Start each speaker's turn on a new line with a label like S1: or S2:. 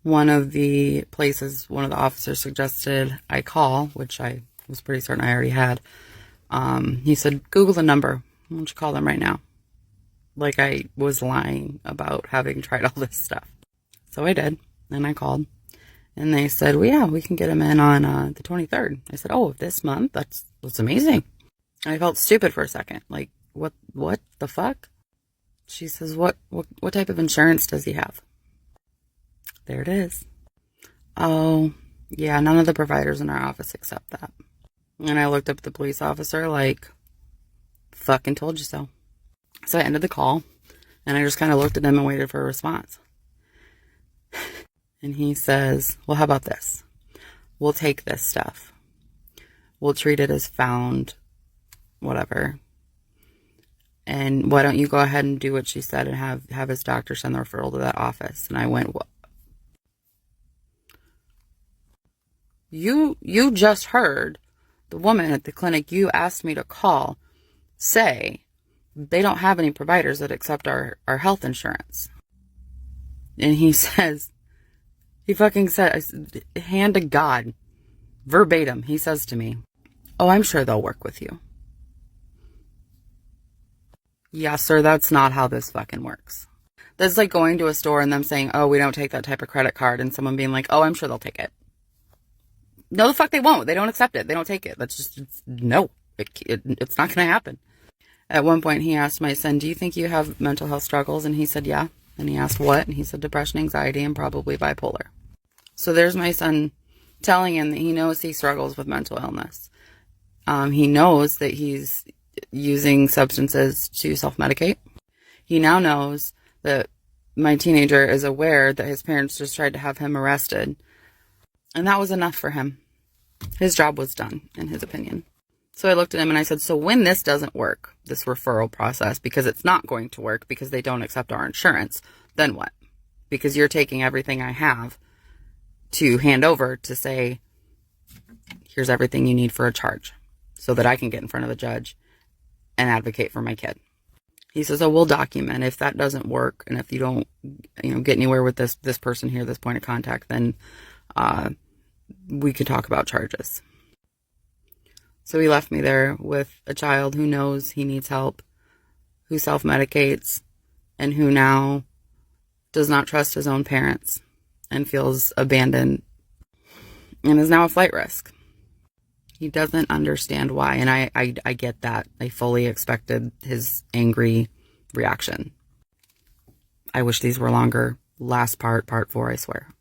S1: one of the places one of the officers suggested I call, which I was pretty certain I already had. He said, Google the number. Why don't you call them right now? Like I was lying about having tried all this stuff. So I did, and I called. And they said, well, yeah, we can get him in on the 23rd. I said, oh, this month? That's amazing. I felt stupid for a second. Like, what the fuck? She says, what type of insurance does he have? There it is. Oh, yeah, none of the providers in our office accept that. And I looked up the police officer like, fucking told you so. So I ended the call, and I just kind of looked at him and waited for a response. And he says, well, how about this? We'll take this stuff. We'll treat it as found, whatever. And why don't you go ahead and do what she said and have his doctor send the referral to that office? And I went, what? You just heard the woman at the clinic you asked me to call say they don't have any providers that accept our health insurance. And he says, he fucking said, hand to God, verbatim, he says to me, oh, I'm sure they'll work with you. Yeah, sir, that's not how this fucking works. That's like going to a store and them saying, oh, we don't take that type of credit card, and someone being like, oh, I'm sure they'll take it. No, the fuck they won't. They don't accept it. They don't take it. That's just, no, it's not going to happen. At one point, he asked my son, do you think you have mental health struggles? And he said, yeah. And he asked what? And he said, depression, anxiety, and probably bipolar. So there's my son telling him that he knows he struggles with mental illness. He knows that he's using substances to self-medicate. He now knows that my teenager is aware that his parents just tried to have him arrested. And that was enough for him. His job was done, in his opinion. So I looked at him and I said, so when this doesn't work, this referral process, because it's not going to work because they don't accept our insurance, then what? Because you're taking everything I have to hand over to say, here's everything you need for a charge so that I can get in front of the judge and advocate for my kid. He says, oh, we'll document. If that doesn't work and if you don't, get anywhere with this person here, this point of contact, then we could talk about charges. So he left me there with a child who knows he needs help, who self-medicates, and who now does not trust his own parents and feels abandoned and is now a flight risk. He doesn't understand why, and I get that. I fully expected his angry reaction. I wish these were longer. Last part 4, I swear.